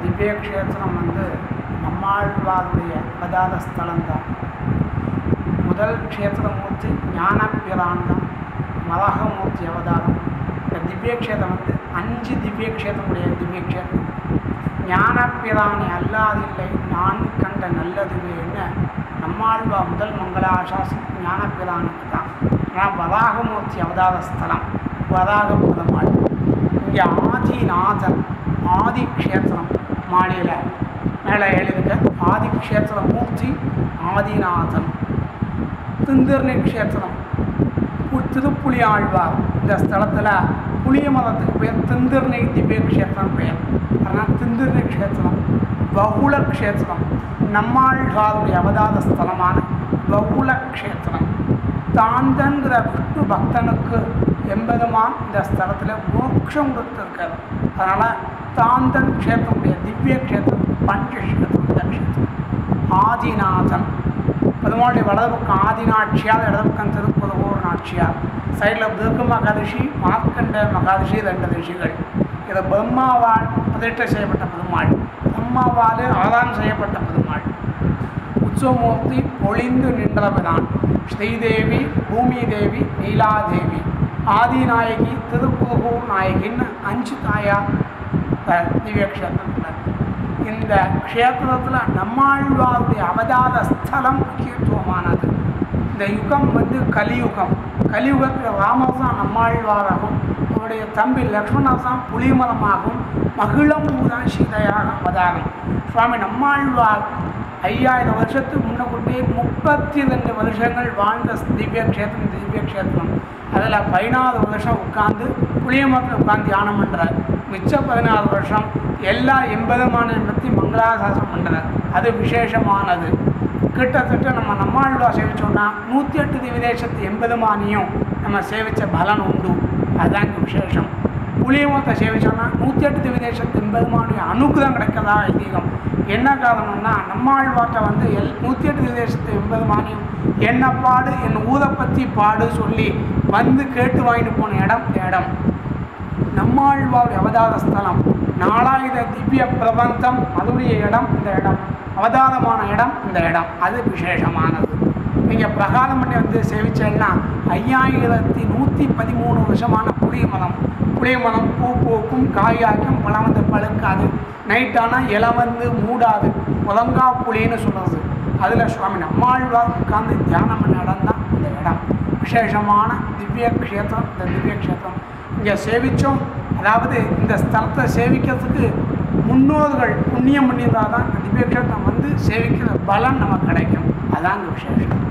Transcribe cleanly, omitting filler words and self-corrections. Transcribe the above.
திவ்ய க்ஷேத்திரம் நம்மாழ்வாருடைய அவதார ஸ்தலம் தான். முதல் க்ஷேத்திரமூர்த்தி ஞானப்பிரான் தான், வராகமூர்த்தி அவதாரம். இந்த திவ்ய க்ஷேத்திரம் 5 திவ்ய க்ஷேத்திரமுடைய திவ்ய க்ஷேத்திரம். ஞானப்பிரானை அல்லாதில்லை நான் கண்ட நல்லதுவே என்ன நம்மாழ்வா முதல் மங்களாசாசம் ஞானப்பிரானுக்கு தான். ஆனால் வராகமூர்த்தி அவதார ஸ்தலம் வராக பெருமாள். இங்கே ஆதிநாதன் ஆதி க்ஷேத்திரம் மாநில மேலே எழுதுக ஆதி க்ஷேத்திர மூர்த்தி ஆதிநாதன். திந்திரணி க்ஷேத்திரம் திருப்புலி ஆழ்வார். இந்த ஸ்தலத்தில் புளிய மதத்துக்கு பேர் திந்திரணி திவ்ய க்ஷேத்திரம் பெயர். அதனால் திந்திரணி க்ஷேத்திரம். பகுல க்ஷேத்திரம் நம்மாழ்வாருடைய அவதார ஸ்தலமான பகுல க்ஷேத்திரம். தாந்தன்கிற விஷ்ணு பக்தனுக்கு எம்பெருமான் இந்த ஸ்தலத்தில் மோட்சம் கொடுத்துருக்காரு. அதனால் தாந்தன் க்ஷேத்திரமுடைய திவ்ய க்ஷேத்திரம் பஞ்சக்ஷேத்திரம். இந்த க்ஷேத்திரம் ஆதிநாதன் பெருமாளுடைய வலது பக்கம் ஆதிநாட்சியார், இடது பக்கம் திருப்புதூர் நாட்சியார். சைடில் துர்க்க மகாரிஷி மார்க்கண்ட மகாரிஷி 2 ரிஷிகள். இது பிரம்மாவால் பிரதிஷ்டை செய்யப்பட்ட பெருமாள், பிரம்மாவால் ஆதாரம் செய்யப்பட்ட பெருமாள். உற்சவமூர்த்தி பொழிந்து நின்றவதான் ஸ்ரீதேவி, பூமி தேவி, நீலாதேவி, ஆதிநாயகி, திருப்புதூர் நாயகின்னு 5 தாயார் திவ்ய க்ஷேத்திரத்தில். இந்த க்ஷேத்திரத்தில் நம்மாழ்வாருடைய அவதார ஸ்தலம் முக்கியத்துவமானது. இந்த யுகம் கலியுகம். கலியுகத்தில் ராமர்தான் நம்மாழ்வாராகவும், அவருடைய தம்பி லக்ஷ்மணர்தான் புலிமரமாகவும், மகிழம்பூதான் சீதையாக அவதாரம். சுவாமி நம்மாழ்வார் 5000 வருஷத்துக்கு முன்னக்கூட்டே 32 வருஷங்கள் வாழ்ந்த திவ்ய க்ஷேத்திரம் திவ்ய க்ஷேத்திரம். அதில் 14 வருஷம் உட்காந்து புளியமரத்தில் உட்காந்து தியானம் பண்ணுறார். மிச்சம் 14 வருஷம் எல்லா எம்பெருமானையும் பற்றி மங்களாசாசனம் பண்ணுறார். அது விசேஷமானது. கிட்டத்தட்ட நம்ம நம்மாழ்வார் சேவிச்சோன்னா 108 திவ்யதேசத்து எம்பெருமானையும் நம்ம சேவித்த பலன் உண்டு. அதுதான் இங்கே விசேஷம். புளியமரத்தை சேவிச்சோன்னா 108 திவ்யதேசத்து எம்பெருமானுடைய அனுகிரகம் கிடைக்கிறதா ஐதீகம். என்ன காரணம்னா நம்மாழ்வார்ட்ட 108 திவ்யதேசத்து எம்பெருமானையும் என்ன பாடு என் ஊரை பற்றி பாடு சொல்லி கேட்டு வாங்கிட்டு போன இடம் இந்த இடம். நம்மாழ்வாருடைய அவதார ஸ்தலம் 4000 திவ்ய பிரபந்தம் அதனுடைய இடம் இந்த இடம். அவதாரமான இடம் இந்த இடம். அது விசேஷமானது. நீங்கள் பிரகாரம் பண்ணி சேவிச்சேன்னா 5113 வருஷமான புளியமரம். புளியமரம் பூ பூக்கும், காயாக்கும், பழம் பழுக்காது, நைட்டானால் இலை மூடாது, முழங்கா புளின்னு சொல்கிறது. அதில் சுவாமி நம்மாழ்வார் உட்கார்ந்து தியானம் பண்ண இடம் தான் இந்த இடம். விசேஷமான திவ்ய க்ஷேத்திரம் இந்த திவ்ய க்ஷேத்திரம். இங்கே சேவித்தோம். அதாவது இந்த ஸ்தலத்தை சேவிக்கிறதுக்கு முன்னோர்கள் புண்ணியம் பண்ணியிருந்தால் தான் இந்த திவ்ய க்ஷேத்திரம் சேவிக்கிற பலன் நமக்கு கிடைக்கும். அதான் இங்கே விசேஷம்.